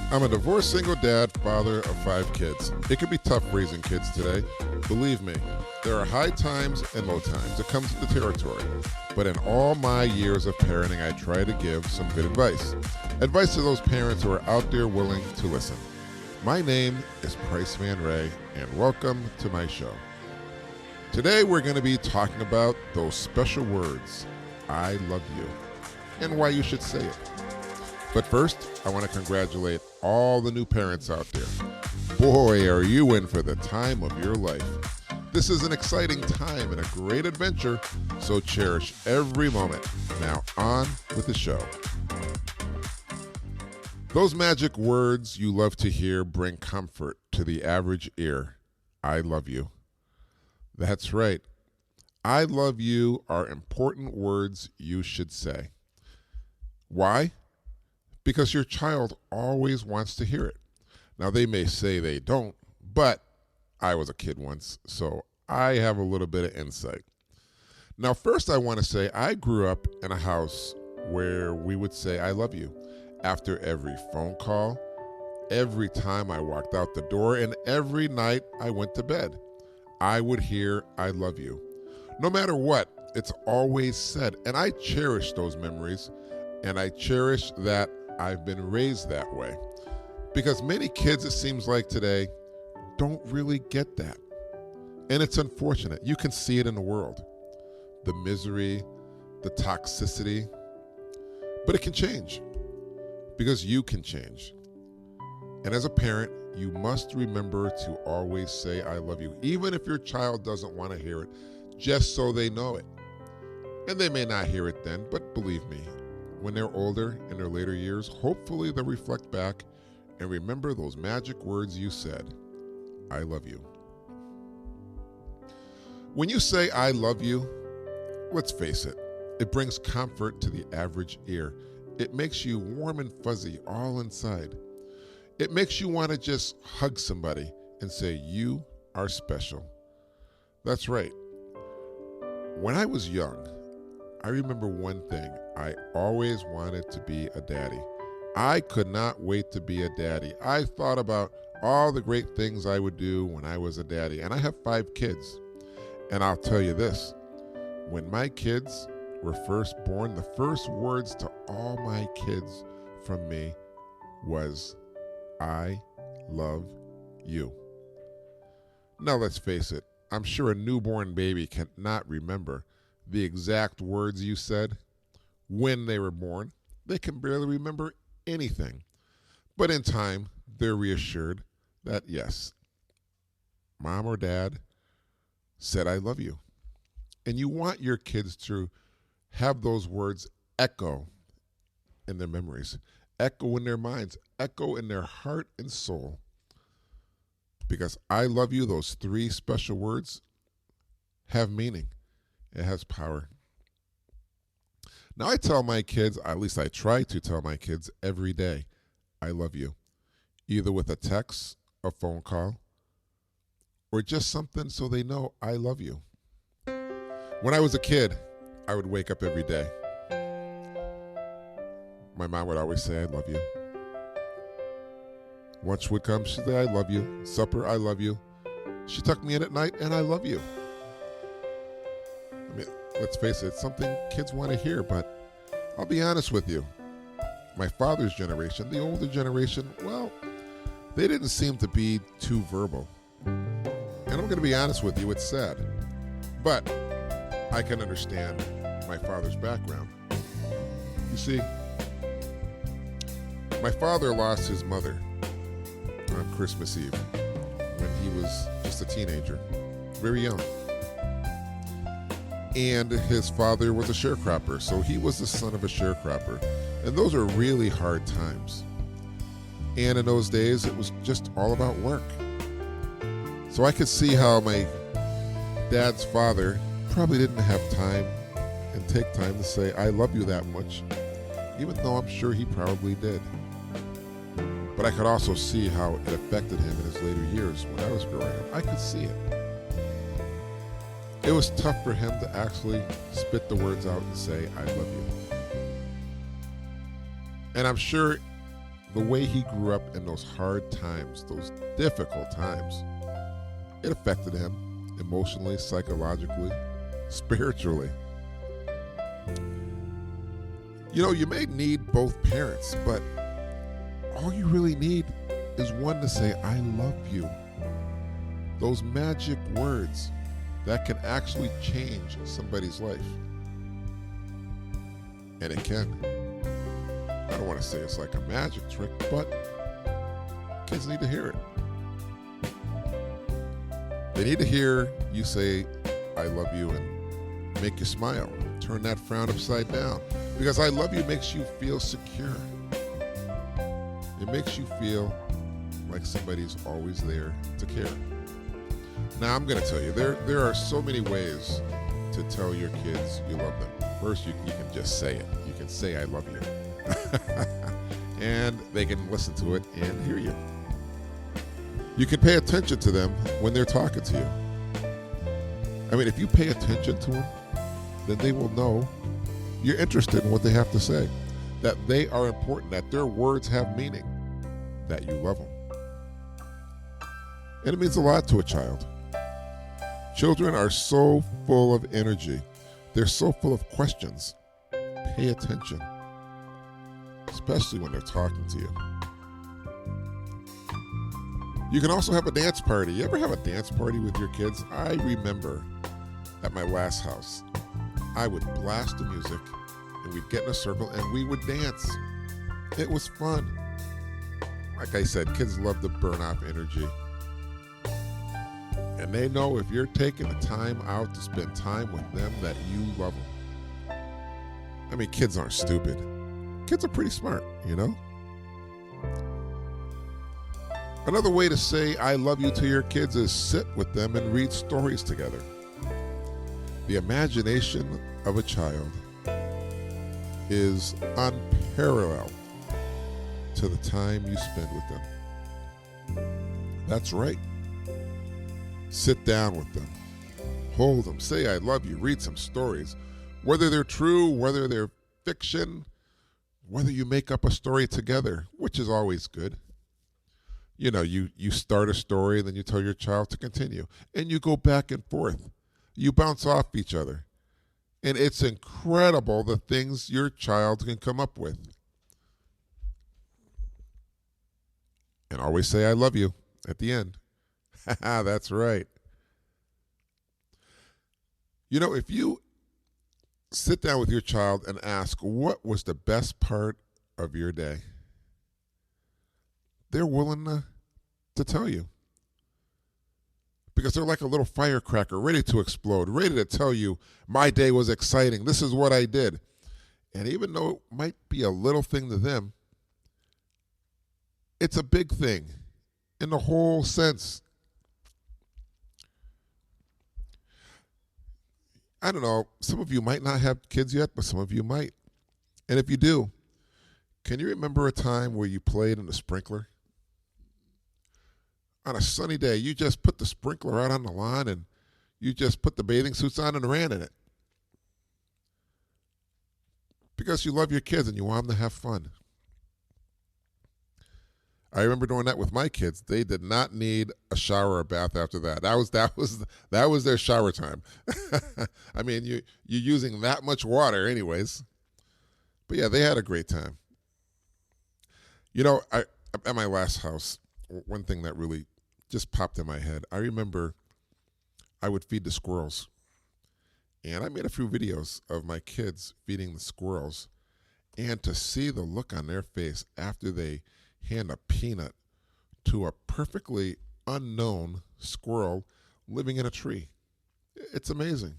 I'm a divorced single dad, father of 5 kids. It can be tough raising kids today. Believe me, there are high times and low times. It comes with the territory. But in all my years of parenting, I try to give some good advice. Advice to those parents who are out there willing to listen. My name is Price Van Ray, and welcome to my show. Today we're going to be talking about those special words, I love you, and why you should say it. But first, I want to congratulate all the new parents out there. Boy, are you in for the time of your life. This is an exciting time and a great adventure, so cherish every moment. Now on with the show. Those magic words you love to hear bring comfort to the average ear. I love you. That's right. I love you are important words you should say. Why? Because your child always wants to hear it. Now, they may say they don't, but I was a kid once, so I have a little bit of insight. Now, first I want to say I grew up in a house where we would say I love you after every phone call, every time I walked out the door, and every night I went to bed. I would hear I love you. No matter what, it's always said, and I cherish those memories, and I cherish that I've been raised that way. Because many kids, it seems like today, don't really get that. And it's unfortunate. You can see it in the world. The misery, the toxicity. But it can change. Because you can change. And as a parent, you must remember to always say, I love you. Even if your child doesn't want to hear it, just so they know it. And they may not hear it then, but believe me, when they're older, in their later years, hopefully they'll reflect back and remember those magic words you said, I love you. When you say I love you, let's face it, it brings comfort to the average ear. It makes you warm and fuzzy all inside. It makes you want to just hug somebody and say, you are special. That's right. When I was young, I remember one thing. I always wanted to be a daddy. I could not wait to be a daddy. I thought about all the great things I would do when I was a daddy. And I have 5 kids. And I'll tell you this, when my kids were first born, the first words to all my kids from me was, I love you. Now let's face it, I'm sure a newborn baby cannot remember the exact words you said when they were born. They can barely remember anything. But in time, they're reassured that yes, mom or dad said I love you. And you want your kids to have those words echo in their memories, echo in their minds, echo in their heart and soul. Because I love you, those 3 special words have meaning. It has power. Now I tell my kids, at least I try to tell my kids every day, I love you. Either with a text, a phone call, or just something so they know I love you. When I was a kid, I would wake up every day. My mom would always say, I love you. Lunch would come, she'd say, I love you. Supper, I love you. She tucked me in at night, and I love you. I mean, let's face it, it's something kids want to hear, but I'll be honest with you. My father's generation, the older generation, well, they didn't seem to be too verbal. And I'm going to be honest with you, it's sad. But I can understand my father's background. You see, my father lost his mother on Christmas Eve when he was just a teenager, very young. And his father was a sharecropper, so he was the son of a sharecropper. And those are really hard times. And in those days, it was just all about work. So I could see how my dad's father probably didn't have time and take time to say, I love you that much, even though I'm sure he probably did. But I could also see how it affected him in his later years when I was growing up. I could see it. It was tough for him to actually spit the words out and say, I love you. And I'm sure the way he grew up in those hard times, those difficult times, it affected him emotionally, psychologically, spiritually. You know, you may need both parents, but all you really need is one to say, I love you. Those magic words that can actually change somebody's life. And it can. I don't want to say it's like a magic trick, but kids need to hear it. They need to hear you say, I love you, and make you smile. Turn that frown upside down. Because I love you makes you feel secure. It makes you feel like somebody's always there to care. Now, I'm going to tell you, there are so many ways to tell your kids you love them. First, you can just say it. You can say, I love you. And they can listen to it and hear you. You can pay attention to them when they're talking to you. I mean, if you pay attention to them, then they will know you're interested in what they have to say, that they are important, that their words have meaning, that you love them. And it means a lot to a child. Children are so full of energy. They're so full of questions. Pay attention, especially when they're talking to you. You can also have a dance party. You ever have a dance party with your kids? I remember at my last house, I would blast the music and we'd get in a circle and we would dance. It was fun. Like I said, kids love to burn off energy. And they know if you're taking the time out to spend time with them, that you love them. I mean, kids aren't stupid. Kids are pretty smart, you know? Another way to say I love you to your kids is sit with them and read stories together. The imagination of a child is unparalleled to the time you spend with them. That's right. Sit down with them. Hold them. Say I love you. Read some stories. Whether they're true, whether they're fiction, whether you make up a story together, which is always good. You know, you start a story, then you tell your child to continue. And you go back and forth. You bounce off each other. And it's incredible the things your child can come up with. And always say I love you at the end. That's right. You know, if you sit down with your child and ask, what was the best part of your day? They're willing to tell you. Because they're like a little firecracker, ready to explode, ready to tell you, my day was exciting. This is what I did. And even though it might be a little thing to them, it's a big thing in the whole sense. I don't know, some of you might not have kids yet, but some of you might. And if you do, can you remember a time where you played in a sprinkler? On a sunny day, you just put the sprinkler out on the lawn and you just put the bathing suits on and ran in it. Because you love your kids and you want them to have fun. I remember doing that with my kids. They did not need a shower or bath after that. That was their shower time. I mean, you're using that much water anyways. But yeah, they had a great time. You know, at my last house, one thing that really just popped in my head, I remember I would feed the squirrels. And I made a few videos of my kids feeding the squirrels. And to see the look on their face after they hand a peanut to a perfectly unknown squirrel living in a tree. It's amazing.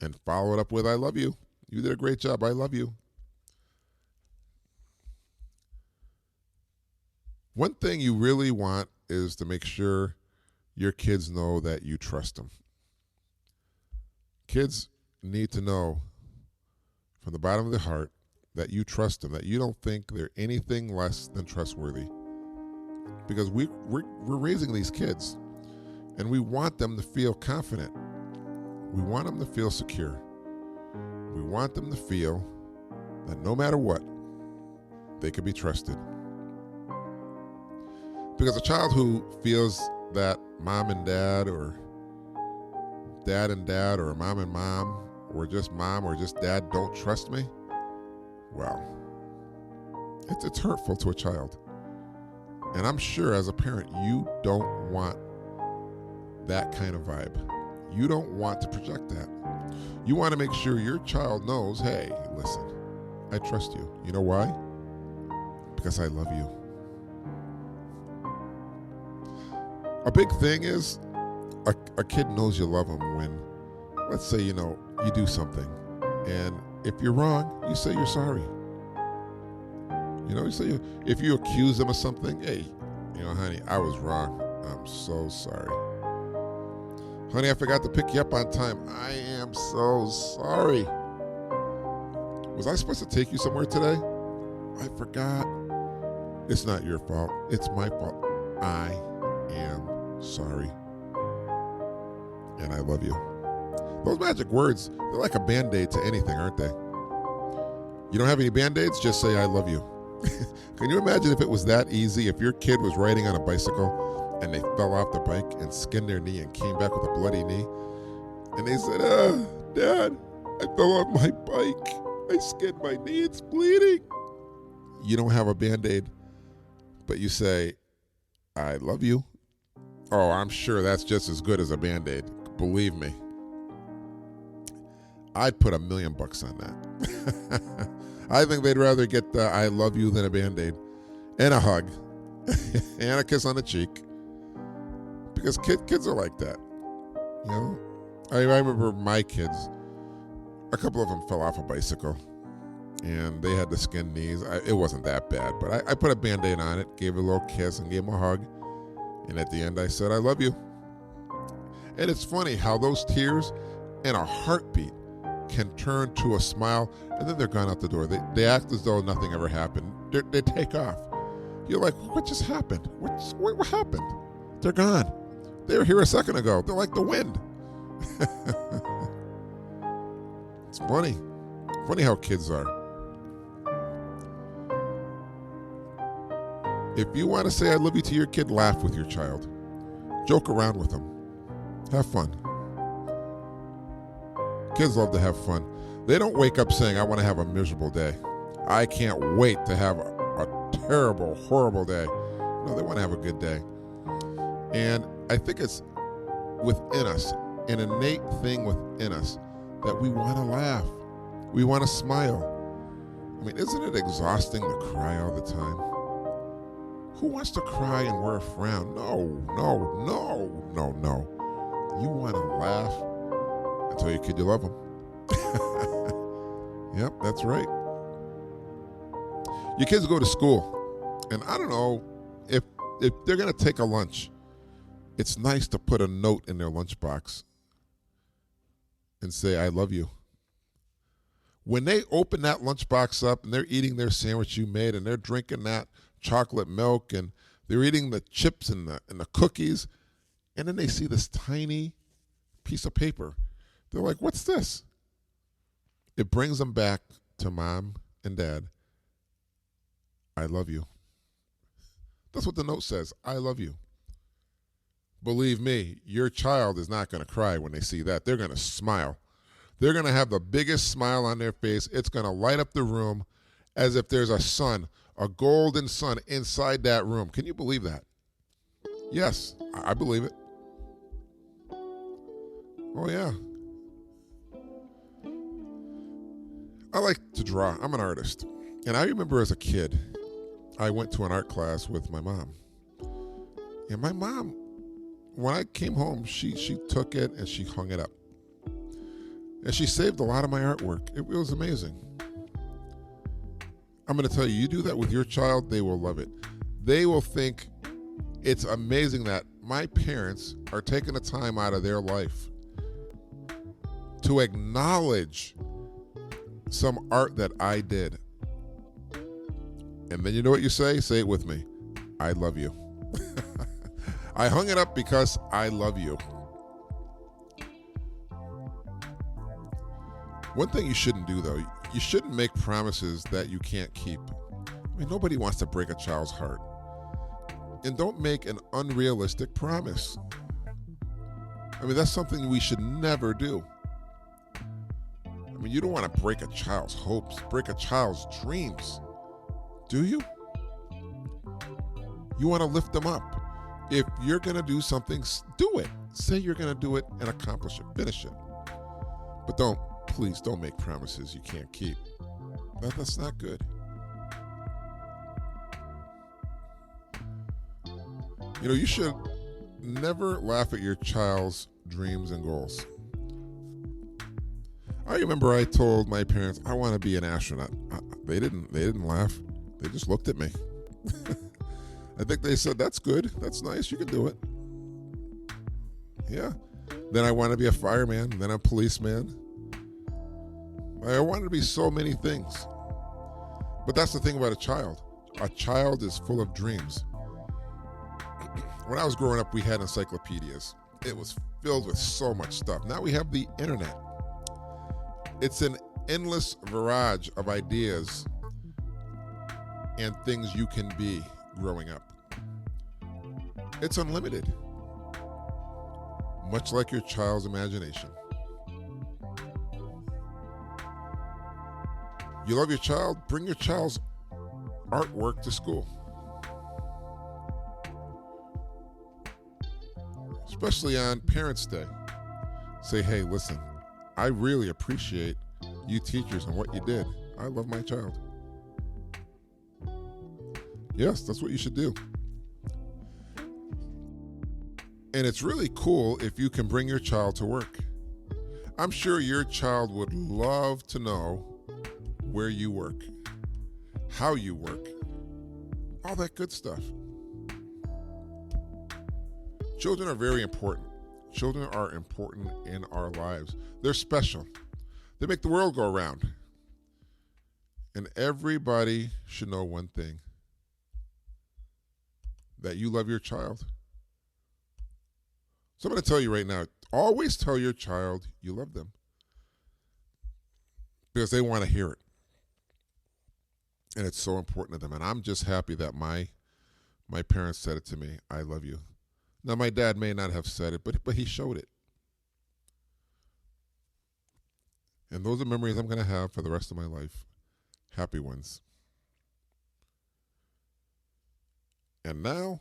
And follow it up with, I love you. You did a great job. I love you. One thing you really want is to make sure your kids know that you trust them. Kids need to know from the bottom of their heart that you trust them, that you don't think they're anything less than trustworthy. Because we're raising these kids, and we want them to feel confident. We want them to feel secure. We want them to feel that no matter what, they can be trusted. Because a child who feels that mom and dad, or dad and dad, or mom and mom, or just mom or just dad don't trust me, well, it's hurtful to a child. And I'm sure as a parent, you don't want that kind of vibe. You don't want to project that. You want to make sure your child knows, hey, listen, I trust you. You know why? Because I love you. A big thing is a kid knows you love them when, let's say, you do something. And if you're wrong, you say you're sorry. If you accuse them of something, hey, honey, I was wrong. I'm so sorry. Honey, I forgot to pick you up on time. I am so sorry. Was I supposed to take you somewhere today? I forgot. It's not your fault. It's my fault. I am sorry. And I love you. Those magic words, they're like a Band-Aid to anything, aren't they? You don't have any Band-Aids? Just say, I love you. Can you imagine if it was that easy? If your kid was riding on a bicycle and they fell off the bike and skinned their knee and came back with a bloody knee, and they said, Dad, I fell off my bike. I skinned my knee. It's bleeding. You don't have a Band-Aid, but you say, I love you. Oh, I'm sure that's just as good as a Band-Aid. Believe me. I'd put $1 million on that. I think they'd rather get the I love you than a Band-Aid and a hug and a kiss on the cheek, because kids are like that. I remember my kids, a couple of them fell off a bicycle and they had the skinned knees. It wasn't that bad, but I put a Band-Aid on it, gave it a little kiss and gave them a hug. And at the end I said, I love you. And it's funny how those tears and a heartbeat can turn to a smile, and then they're gone out the door. They act as though nothing ever happened. They take off. You're like, what just happened? What happened? They're gone. They were here a second ago. They're like the wind. It's funny. Funny how kids are. If you want to say I love you to your kid, laugh with your child. Joke around with them. Have fun. Kids love to have fun. They don't wake up saying, I want to have a miserable day. I can't wait to have a terrible, horrible day. No, they want to have a good day. And I think it's within us, an innate thing within us, that we want to laugh. We want to smile. I mean, isn't it exhausting to cry all the time? Who wants to cry and wear a frown? No. You want to laugh and tell your kid you love them. Yep, that's right. Your kids go to school, and I don't know if they're going to take a lunch. It's nice to put a note in their lunchbox and say, I love you. When they open that lunchbox up and they're eating their sandwich you made and they're drinking that chocolate milk and they're eating the chips and the cookies, and then they see this tiny piece of paper, they're like, what's this? It brings them back to mom and dad. I love you. That's what the note says. I love you. Believe me, your child is not going to cry when they see that. They're going to smile. They're going to have the biggest smile on their face. It's going to light up the room as if there's a sun, a golden sun inside that room. Can you believe that? Yes, I believe it. Oh, yeah. I like to draw. I'm an artist. And I remember as a kid, I went to an art class with my mom. And my mom, when I came home, she took it and she hung it up. And she saved a lot of my artwork. It was amazing. I'm going to tell you, you do that with your child, they will love it. They will think it's amazing that my parents are taking the time out of their life to acknowledge some art that I did. And then you know what you say? Say it with me. I love you. I hung it up because I love you. One thing you shouldn't do, though, you shouldn't make promises that you can't keep. I mean, nobody wants to break a child's heart. And don't make an unrealistic promise. I mean, that's something we should never do. I mean, you don't want to break a child's hopes, break a child's dreams, do you? You want to lift them up. If you're going to do something, do it. Say you're going to do it and accomplish it, finish it. But please don't make promises you can't keep. That's not good. You know, you should never laugh at your child's dreams and goals. I remember I told my parents I want to be an astronaut. They didn't laugh. They just looked at me. I think they said, "That's good. That's nice. You can do it." Yeah. Then I wanted to be a fireman, then a policeman. I wanted to be so many things. But that's the thing about a child. A child is full of dreams. When I was growing up, we had encyclopedias. It was filled with so much stuff. Now we have the internet. It's an endless barrage of ideas and things you can be growing up. It's unlimited, much like your child's imagination. You love your child? Bring your child's artwork to school. Especially on Parents' Day. Say, "Hey, listen, I really appreciate you teachers and what you did. I love my child." Yes, that's what you should do. And it's really cool if you can bring your child to work. I'm sure your child would love to know where you work, how you work, all that good stuff. Children are very important. Children are important in our lives. They're special. They make the world go around. And everybody should know one thing: that you love your child. So I'm going to tell you right now, always tell your child you love them, because they want to hear it. And it's so important to them. And I'm just happy that my parents said it to me. I love you. Now, my dad may not have said it, but he showed it. And those are memories I'm going to have for the rest of my life. Happy ones. And now,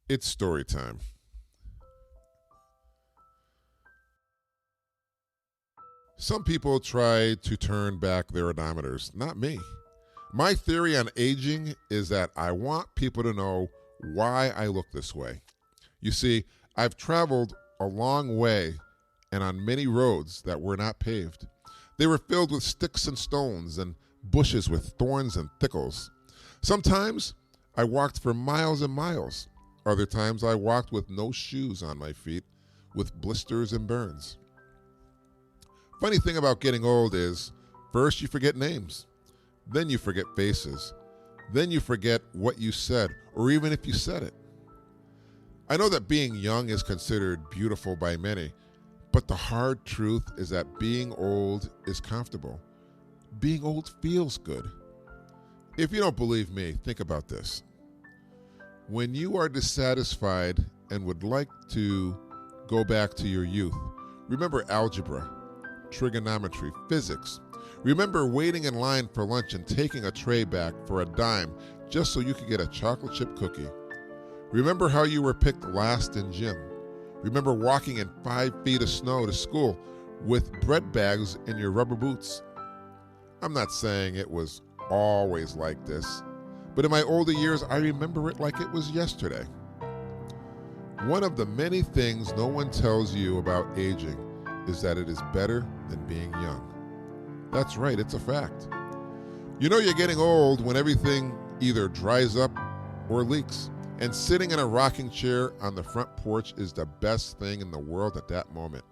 it's story time. Some people try to turn back their odometers. Not me. My theory on aging is that I want people to know why I look this way. You see, I've traveled a long way and on many roads that were not paved. They were filled with sticks and stones and bushes with thorns and thistles. Sometimes I walked for miles and miles. Other times I walked with no shoes on my feet, with blisters and burns. Funny thing about getting old is, first you forget names, then you forget faces, then you forget what you said, or even if you said it. I know that being young is considered beautiful by many, but the hard truth is that being old is comfortable. Being old feels good. If you don't believe me, think about this. When you are dissatisfied and would like to go back to your youth, remember algebra, trigonometry, physics. Remember waiting in line for lunch and taking a tray back for a dime just so you could get a chocolate chip cookie. Remember how you were picked last in gym. Remember walking in 5 feet of snow to school with bread bags in your rubber boots. I'm not saying it was always like this, but in my older years, I remember it like it was yesterday. One of the many things no one tells you about aging is that it is better than being young. That's right, it's a fact. You know you're getting old when everything either dries up or leaks, and sitting in a rocking chair on the front porch is the best thing in the world at that moment.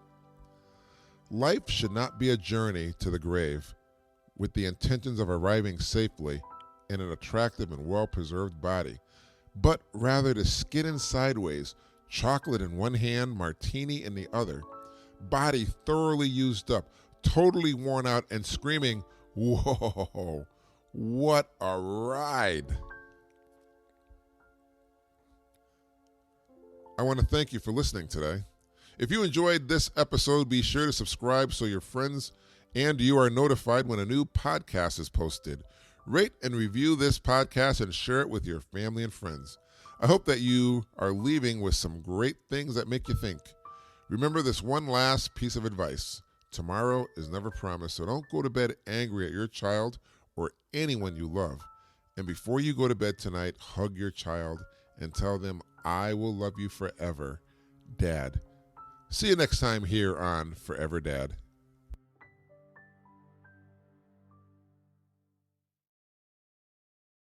Life should not be a journey to the grave with the intentions of arriving safely in an attractive and well-preserved body, but rather to skid in sideways, chocolate in one hand, martini in the other, body thoroughly used up, totally worn out, and screaming, "Whoa, What a ride. I want to thank you for listening today. If you enjoyed this episode, be sure to subscribe so your friends and you are notified when a new podcast is posted. Rate and review this podcast and share it with your family and friends. I hope that you are leaving with some great things that make you think. Remember this one last piece of advice. Tomorrow is never promised, so don't go to bed angry at your child or anyone you love. And before you go to bed tonight, hug your child and tell them, I will love you forever, Dad. See you next time here on Forever Dad.